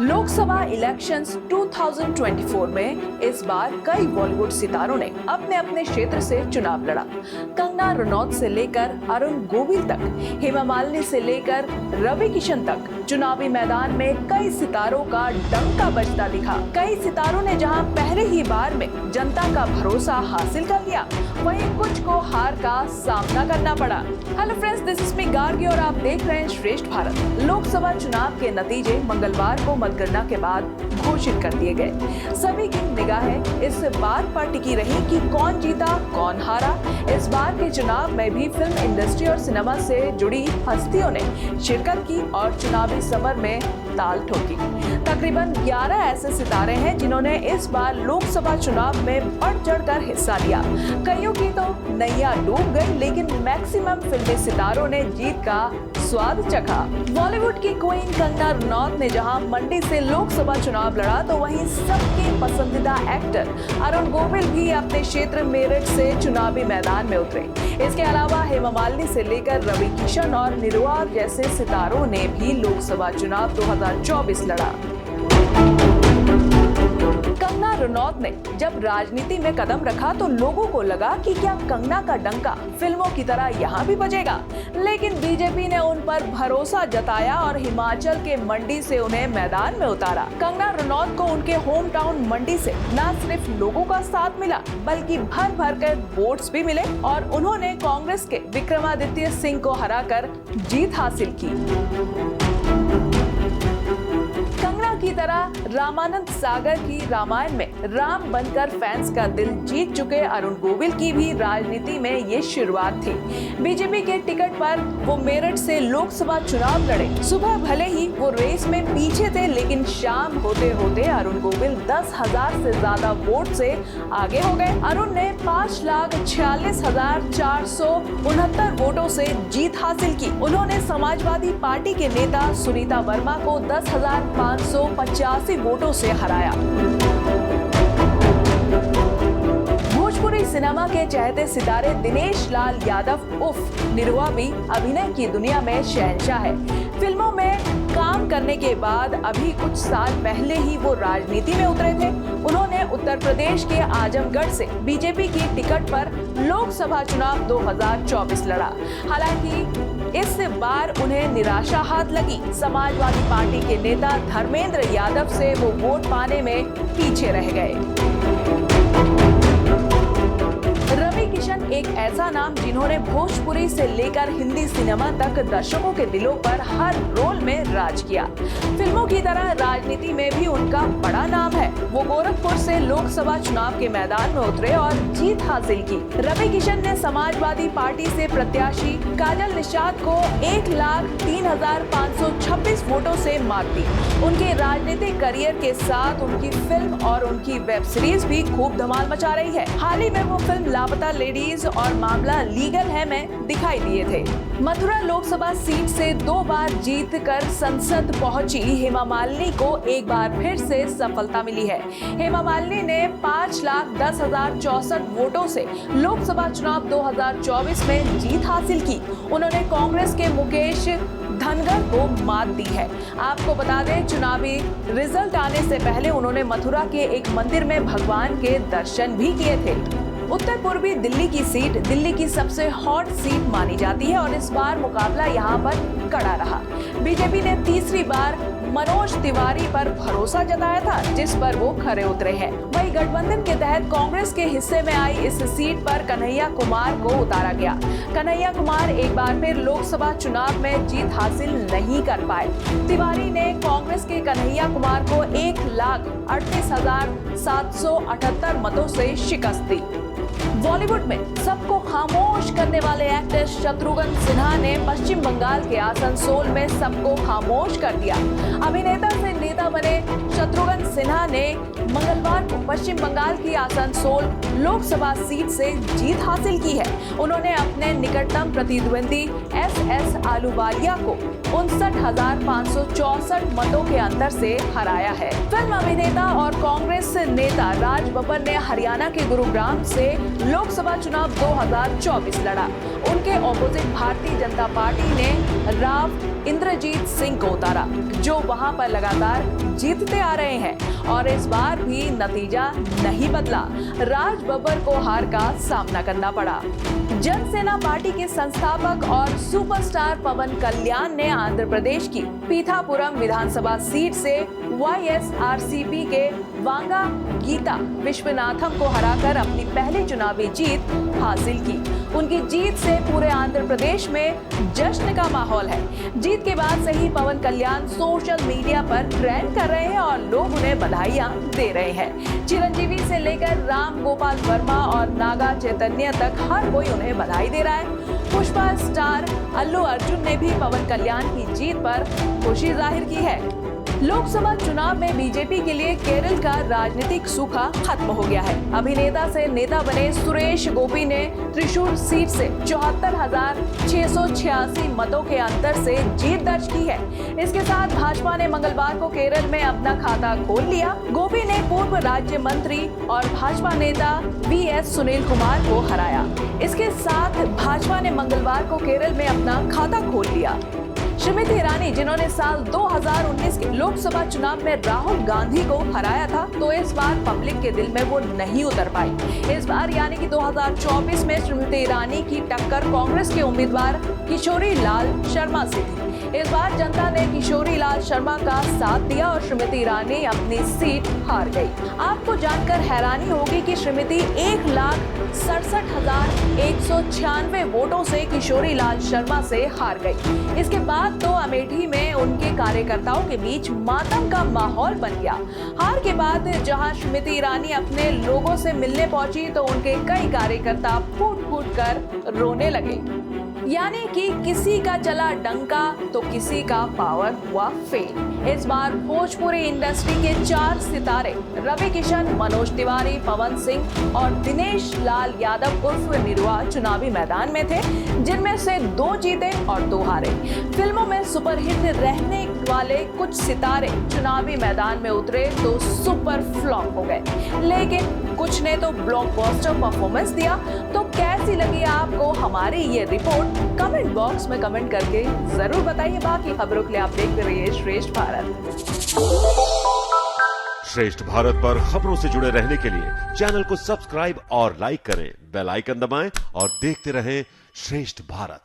Lok Sabha elections 2024 में इस बार कई बॉलीवुड सितारों ने अपने अपने क्षेत्र से चुनाव लड़ा। कंगना रनौत से लेकर अरुण गोविल तक, हेमा मालिनी से लेकर रवि किशन तक चुनावी मैदान में कई सितारों का डंका बजता दिखा। कई सितारों ने जहां पहले ही बार में जनता का भरोसा हासिल कर लिया, वहीं कुछ को हार का सामना करना पड़ा। Hello friends, this is me Gargi और आप देख रहे हैं श्रेष्ठ भारत। लोकसभा चुनाव के नतीजे मंगलवार को मतगणना के बाद घोषित कर दिए गए। सभी की निगाहें इस बात पर टिकी रही कि कौन जीता, कौन हारा। इस बार के चुनाव में भी फिल्म इंडस्ट्री और सिनेमा से जुड़ी हस्तियों ने शिरकत की और चुनावी समर में ताल ठोकी। तकरीबन 11 ऐसे सितारे हैं जिन्होंने इस बार लोकसभा चुनाव में बढ़ चढ़कर हिस्सा लिया। कईयों की तो नैया डूब गई, लेकिन मैक्सिमम फिल्मी सितारों ने जीत का स्वाद चखा। बॉलीवुड की क्वीन कंगना रनौत ने जहां मंडी से लोकसभा चुनाव लड़ा, तो वहीं सबके पसंदीदा एक्टर अरुण गोविल भी अपने क्षेत्र मेरठ से चुनावी मैदान में उतरे। इसके अलावा हेमा मालिनी से लेकर रवि किशन और निर्वाल जैसे सितारों ने भी लोकसभा चुनाव 2024 लड़ा। कंगना रनौत ने जब राजनीति में कदम रखा तो लोगों को लगा कि क्या कंगना का डंका फिल्मों की तरह यहाँ भी बजेगा, लेकिन बीजेपी ने उन पर भरोसा जताया और हिमाचल के मंडी से उन्हें मैदान में उतारा। कंगना रनौत को उनके होम टाउन मंडी से न सिर्फ लोगों का साथ मिला, बल्कि भर भर कर वोट्स भी मिले और उन्होंने कांग्रेस के विक्रमादित्य सिंह को हराकर जीत हासिल की। की तरह रामानंद सागर की रामायण में राम बनकर फैंस का दिल जीत चुके अरुण गोविल की भी राजनीति में ये शुरुआत थी। बीजेपी के टिकट पर वो मेरठ से लोकसभा चुनाव लड़े। सुबह भले ही वो रेस में पीछे थे, लेकिन शाम होते होते अरुण गोविल 10,000 से ज्यादा वोट से आगे हो गए। अरुण ने 5,46,469 वोटों से जीत हासिल की। उन्होंने समाजवादी पार्टी के नेता सुनीता वर्मा को 10,585 वोटों से हराया। भोजपुरी सिनेमा के चहेते सितारे दिनेश लाल यादव उर्फ निरहुआ भी अभिनय की दुनिया में शहंशाह है। फिल्मों में काम करने के बाद अभी कुछ साल पहले ही वो राजनीति में उतरे थे। उन्होंने उत्तर प्रदेश के आजमगढ़ से बीजेपी की टिकट पर लोकसभा चुनाव 2024 लड़ा। हालांकि इस बार उन्हें निराशा हाथ लगी। समाजवादी पार्टी के नेता धर्मेंद्र यादव से वो वोट पाने में पीछे रह गए। रवि किशन एक ऐसा नाम जिन्होंने भोजपुरी से लेकर हिंदी सिनेमा तक दर्शकों के दिलों पर हर रोल में राज किया। फिल्मों की तरह राजनीति में भी उनका बड़ा नाम है। वो गोरखपुर से लोकसभा चुनाव के मैदान में उतरे और जीत हासिल की। रवि किशन ने समाजवादी पार्टी से प्रत्याशी काजल निषाद को 1,03,526 वोटों से मात दी। उनके राजनीतिक करियर के साथ उनकी फिल्म और उनकी वेब सीरीज भी खूब धमाल मचा रही है। हाल ही में वो फिल्म लापता लेडीज और मामला लीगल है में दिखाई दिए थे। मथुरा लोकसभा सीट से 2 बार जीतकर संसद पहुंची हेमा मालिनी को एक बार फिर से सफलता मिली है। हेमा मालिनी ने 5,10,064 वोटों से लोकसभा चुनाव 2024 में जीत हासिल की। उन्होंने कांग्रेस के मुकेश धनगर को मात दी है। आपको बता दें, चुनावी रिजल्ट आने से पहले उन्होंने मथुरा के एक मंदिर में भगवान के दर्शन भी किए थे। उत्तर पूर्वी दिल्ली की सीट दिल्ली की सबसे हॉट सीट मानी जाती है और इस बार मुकाबला यहां पर कड़ा रहा। बीजेपी ने तीसरी बार मनोज तिवारी पर भरोसा जताया था, जिस पर वो खरे उतरे हैं। वहीं गठबंधन के तहत कांग्रेस के हिस्से में आई इस सीट पर कन्हैया कुमार को उतारा गया। कन्हैया कुमार एक बार फिर लोकसभा चुनाव में जीत हासिल नहीं कर पाए। तिवारी ने कांग्रेस के कन्हैया कुमार को 1,38,778 मतों से शिकस्त दी। बॉलीवुड में सबको खामोश करने वाले एक्टर शत्रुघ्न सिन्हा ने पश्चिम बंगाल के आसनसोल में सबको खामोश कर दिया। अभिनेता से नेता बने शत्रुघ्न सिन्हा ने मंगलवार को पश्चिम बंगाल की आसनसोल लोकसभा सीट से जीत हासिल की है। उन्होंने अपने निकटतम प्रतिद्वंदी एस आलूवालिया को 59,564 मतों के अंतर से हराया है। फिल्म अभिनेता और कांग्रेस नेता राज बब्बर ने हरियाणा के गुरुग्राम से लोकसभा चुनाव 2024 लड़ा। उनके ऑपोजिट भारतीय जनता पार्टी ने राव इंद्रजीत सिंह को उतारा, जो वहां पर लगातार जीतते आ रहे हैं और इस बार भी नतीजा नहीं बदला। राज बब्बर को हार का सामना करना पड़ा। जनसेना पार्टी के संस्थापक और सुपरस्टार पवन कल्याण ने आंध्र प्रदेश की पीठापुरम विधानसभा सीट से वाईएसआरसीपी के वांगा गीता विश्वनाथम को हराकर अपनी पहली चुनावी जीत हासिल की। उनकी जीत से पूरे आंध्र प्रदेश में जश्न का माहौल है। जीत के बाद से ही पवन कल्याण सोशल मीडिया पर ट्रेंड कर रहे हैं और लोग उन्हें बधाइयां दे रहे हैं। चिरंजीवी से लेकर राम गोपाल वर्मा और नागा चैतन्य तक हर कोई उन्हें बधाई दे रहा है। पुष्पा स्टार अल्लू अर्जुन ने भी पवन कल्याण की जीत पर खुशी जाहिर की है। लोकसभा चुनाव में बीजेपी के लिए केरल का राजनीतिक सूखा खत्म हो गया है। अभिनेता से नेता बने सुरेश गोपी ने त्रिशूर सीट से 74,686 मतों के अंतर से जीत दर्ज की है। इसके साथ भाजपा ने मंगलवार को केरल में अपना खाता खोल लिया। गोपी ने पूर्व राज्य मंत्री और भाजपा नेता वीएस सुनील कुमार को हराया। इसके साथ भाजपा ने मंगलवार को केरल में अपना खाता खोल लिया। श्रीमती ईरानी, जिन्होंने साल 2019 के लोकसभा चुनाव में राहुल गांधी को हराया था, तो इस बार पब्लिक के दिल में वो नहीं उतर पाई। इस बार यानी कि 2024 में श्रीमती ईरानी की टक्कर कांग्रेस के उम्मीदवार किशोरी लाल शर्मा से थी। इस बार जनता ने किशोरी लाल शर्मा का साथ दिया और श्रीमती ईरानी अपनी सीट हार गई। आपको जानकर हैरानी होगी कि श्रीमती 1,67,196 वोटों से किशोरी लाल शर्मा से हार गई। इसके बाद तो अमेठी में उनके कार्यकर्ताओं के बीच मातम का माहौल बन गया। हार के बाद जहां श्रीमती ईरानी अपने लोगों से मिलने पहुंची तो उनके कई कार्यकर्ता फूट फूट कर रोने लगे। यानी कि किसी का चला डंका तो किसी का पावर हुआ फेल। इस बार भोजपुरी इंडस्ट्री के 4 सितारे रवि किशन, मनोज तिवारी, पवन सिंह और दिनेश लाल यादव उर्फ निरुआ चुनावी मैदान में थे, जिनमें से 2 जीते और 2 हारे। फिल्मों में सुपरहिट रहने वाले कुछ सितारे चुनावी मैदान में उतरे तो सुपर फ्लॉप हो गए, लेकिन कुछ ने तो ब्लॉकबस्टर परफॉर्मेंस दिया। तो कैसी लगी आपको हमारी ये रिपोर्ट? कमेंट बॉक्स में कमेंट करके जरूर बताइए। बाकी खबरों के लिए आप देखते रहिए श्रेष्ठ भारत। श्रेष्ठ भारत पर खबरों से जुड़े रहने के लिए चैनल को सब्सक्राइब और लाइक करें, बेल आइकन दबाएं और देखते रहें श्रेष्ठ भारत।